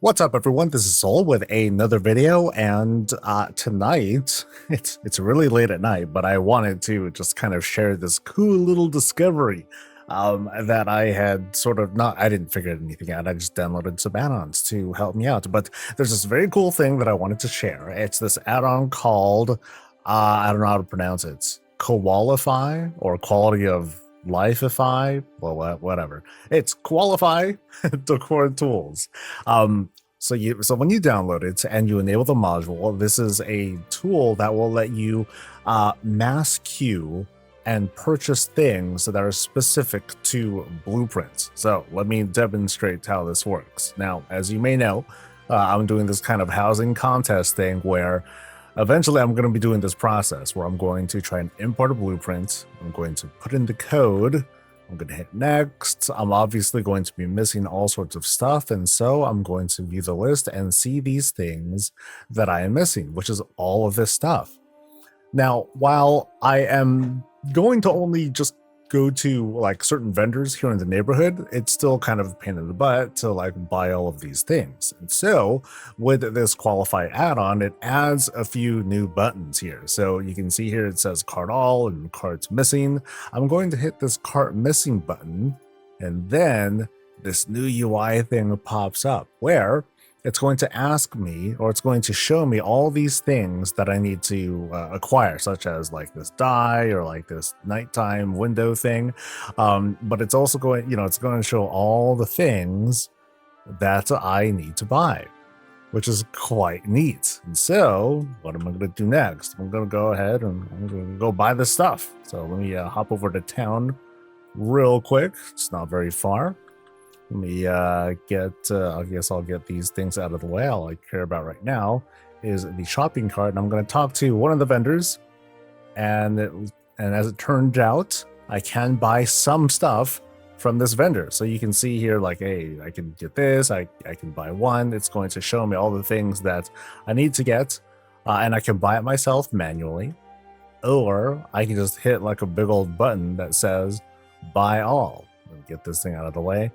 What's up, everyone? This is Soul with another video, and tonight it's really late at night, but I wanted to just kind of share this cool little discovery that I had sort of not. I didn't figure anything out. I just downloaded some add-ons to help me out. But there's this very cool thing that I wanted to share. It's this add-on called I don't know how to pronounce it. It's Qualify or Quality of Lifeify. Well, whatever. It's Qualify Decor Tools. So when you download it and you enable the module, this is a tool that will let you mass queue and purchase things that are specific to blueprints. So let me demonstrate how this works. Now, as you may know, I'm doing this kind of housing contest thing where eventually I'm going to be doing this process where I'm going to try and import a blueprint. I'm going to put in the code. I'm going to hit next. I'm obviously going to be missing all sorts of stuff, and so I'm going to view the list and see these things that I am missing, which is all of this stuff. Now, while I am going to only just go to like certain vendors here in the neighborhood, it's still kind of a pain in the butt to like buy all of these things. And so with this Qualify add-on, it adds a few new buttons here. So you can see here it says cart all and carts missing. I'm going to hit this cart missing button, and then this new UI thing pops up where it's going to ask me, or it's going to show me all these things that I need to acquire, such as like this die or like this nighttime window thing. But it's also going, it's going to show all the things that I need to buy, which is quite neat. And so what am I going to do next? I'm going to go ahead and I'm going to go buy this stuff. So let me hop over to town real quick. It's not very far. Let me I guess I'll get these things out of the way. All I care about right now is the shopping cart, and I'm going to talk to one of the vendors. And as it turned out, I can buy some stuff from this vendor. So you can see here, like, hey, I can get this. I can buy one. It's going to show me all the things that I need to get, and I can buy it myself manually, or I can just hit like a big old button that says buy all. Let me get this thing out of the way.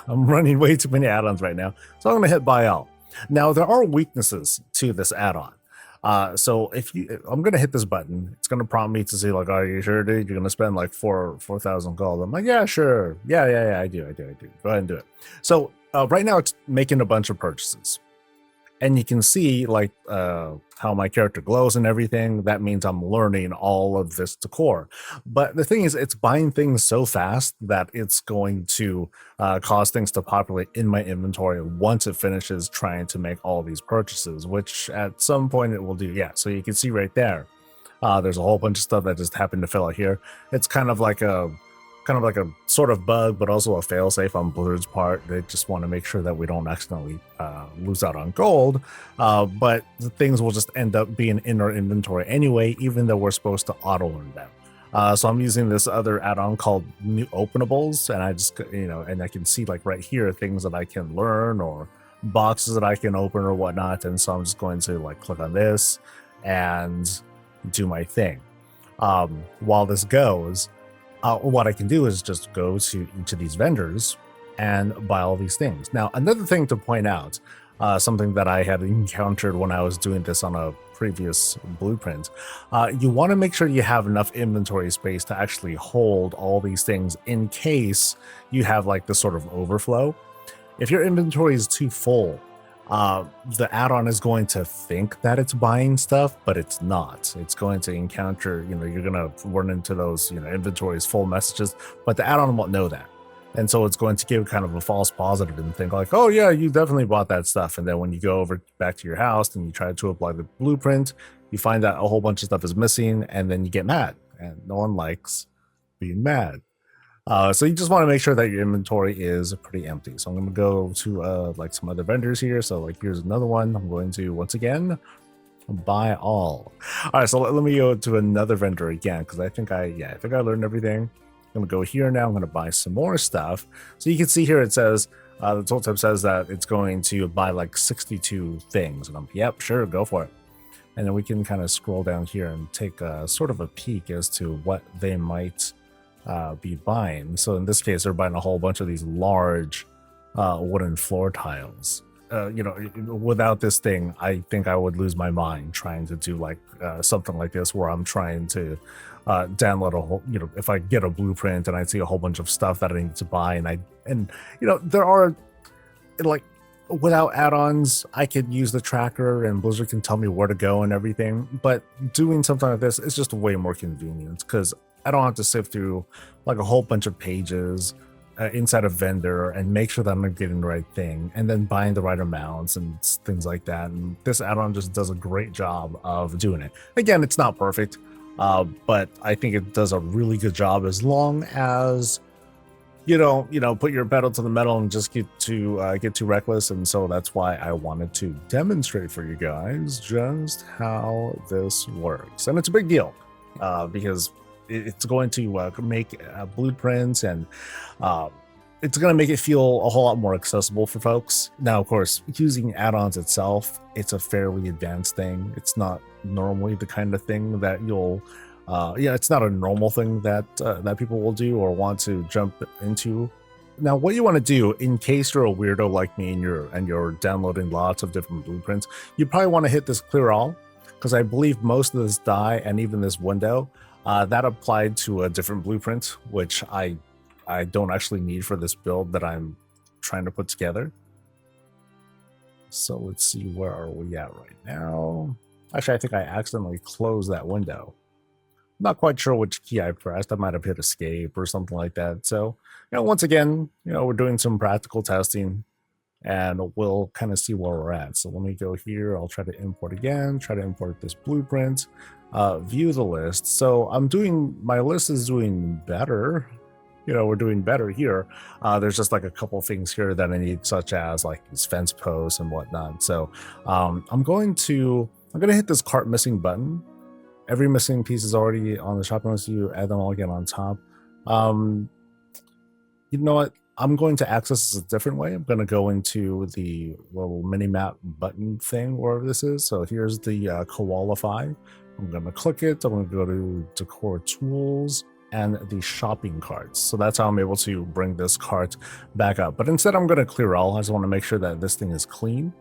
I'm running way too many add-ons right now, so I'm going to hit buy all. Now, there are weaknesses to this add-on. So I'm going to hit this button. It's going to prompt me to say, like, are you sure, dude? You're going to spend like 4,000 gold. I'm like, yeah, sure. Yeah, I do. Go ahead and do it. So right now it's making a bunch of purchases. And you can see like how my character glows and everything. That means I'm learning all of this decor. But the thing is, it's buying things so fast that it's going to cause things to populate in my inventory once it finishes trying to make all these purchases, which at some point it will do. Yeah, so you can see right there. There's a whole bunch of stuff that just happened to fill out here. It's kind of like a sort of bug, but also a failsafe on Blizzard's part. They just want to make sure that we don't accidentally lose out on gold. But the things will just end up being in our inventory anyway, even though we're supposed to auto learn them. So I'm using this other add-on called New Openables, and I just, and I can see like right here things that I can learn or boxes that I can open or whatnot. And so I'm just going to like click on this and do my thing. While this goes, what I can do is just go to each of these vendors and buy all these things. Now, another thing to point out, something that I had encountered when I was doing this on a previous blueprint, you want to make sure you have enough inventory space to actually hold all these things in case you have like this sort of overflow. If your inventory is too full, the add-on is going to think that it's buying stuff, but it's not. It's going to encounter, you're going to run into those, inventories full messages, but the add-on won't know that. And so it's going to give kind of a false positive and think like, oh yeah, you definitely bought that stuff. And then when you go over back to your house and you try to apply the blueprint, you find that a whole bunch of stuff is missing, and then you get mad, and no one likes being mad. So you just want to make sure that your inventory is pretty empty. So I'm going to go to like some other vendors here. So like here's another one. I'm going to once again buy all. All right, so let me go to another vendor again, because I think I learned everything. I'm going to go here now. I'm going to buy some more stuff. So you can see here it says the tooltip says that it's going to buy like 62 things, and I'm yep, sure, go for it. And then we can kind of scroll down here and take a sort of a peek as to what they might be buying. So in this case, they're buying a whole bunch of these large wooden floor tiles. without this thing, I think I would lose my mind trying to do like something like this, where I'm trying to download a whole, if I get a blueprint and I see a whole bunch of stuff that I need to buy, and there are, like, without add-ons, I could use the tracker and Blizzard can tell me where to go and everything. But doing something like this is just way more convenient, because I don't have to sift through like a whole bunch of pages inside a vendor and make sure that I'm getting the right thing, and then buying the right amounts and things like that. And this add-on just does a great job of doing it. Again, it's not perfect, but I think it does a really good job, as long as you don't, put your pedal to the metal and just get too reckless. And so that's why I wanted to demonstrate for you guys just how this works. And it's a big deal because it's going to make blueprints, and it's going to make it feel a whole lot more accessible for folks. Now, of course, using add-ons itself, it's a fairly advanced thing. It's not normally the kind of thing that you'll it's not a normal thing that that people will do or want to jump into. Now, what you want to do, in case you're a weirdo like me and you're downloading lots of different blueprints, you probably want to hit this clear all, because I believe most of this die and even this window that applied to a different blueprint, which I don't actually need for this build that I'm trying to put together. So let's see, where are we at right now? Actually, I think I accidentally closed that window. Not quite sure which key I pressed. I might have hit escape or something like that. So, once again, we're doing some practical testing, and we'll kind of see where we're at. So let me go here. I'll try to import again, try to import this blueprint, view the list. So my list is doing better. We're doing better here. There's just like a couple things here that I need, such as like these fence posts and whatnot. So I'm going to hit this cart missing button. Every missing piece is already on the shopping list. You add them all again on top. You know what? I'm going to access this a different way. I'm going to go into the little mini map button thing, wherever this is. So here's the Koalify. I'm going to click it. I'm going to go to Decor Tools and the shopping carts. So that's how I'm able to bring this cart back up. But instead, I'm going to clear all. I just want to make sure that this thing is clean.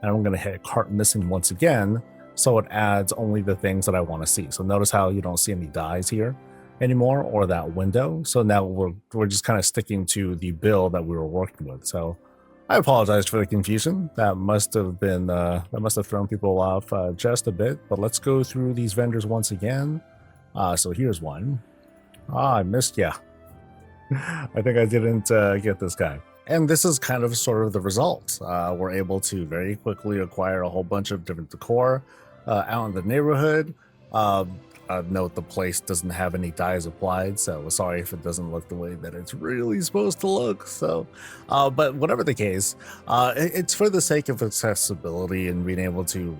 And I'm going to hit cart missing once again, so it adds only the things that I want to see. So notice how you don't see any dies here anymore, or that window. So now we're just kind of sticking to the build that we were working with. So I apologize for the confusion. That must have thrown people off just a bit. But let's go through these vendors once again. So here's one. I missed ya. I think I didn't get this guy. And this is kind of sort of the result. We're able to very quickly acquire a whole bunch of different decor out in the neighborhood. Note the place doesn't have any dyes applied, so sorry if it doesn't look the way that it's really supposed to look. So, but whatever the case, it's for the sake of accessibility and being able to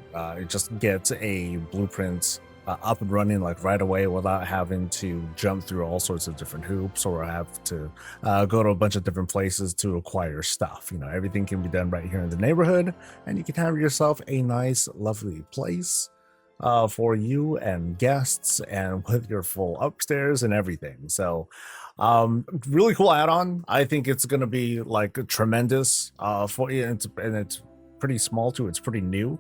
just get a blueprint up and running like right away, without having to jump through all sorts of different hoops or have to go to a bunch of different places to acquire stuff. Everything can be done right here in the neighborhood, and you can have yourself a nice, lovely place for you and guests, and with your full upstairs and everything. So really cool add-on. I think it's going to be like tremendous for you, and it's pretty small too. It's pretty new,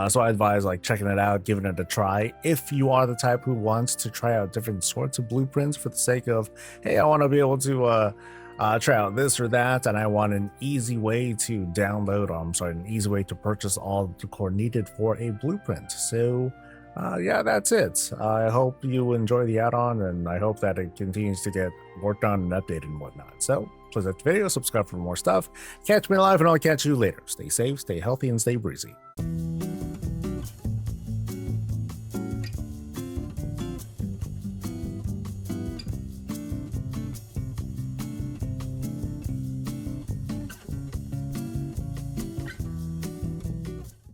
so I advise like checking it out, giving it a try, if you are the type who wants to try out different sorts of blueprints for the sake of, hey, I want to be able to try out this or that, and I want an easy way to download, an easy way to purchase all the decor needed for a blueprint. So yeah, that's it. I hope you enjoy the add-on, and I hope that it continues to get worked on and updated and whatnot. So please like the video, subscribe for more stuff. Catch me live, and I'll catch you later. Stay safe, stay healthy, and stay breezy.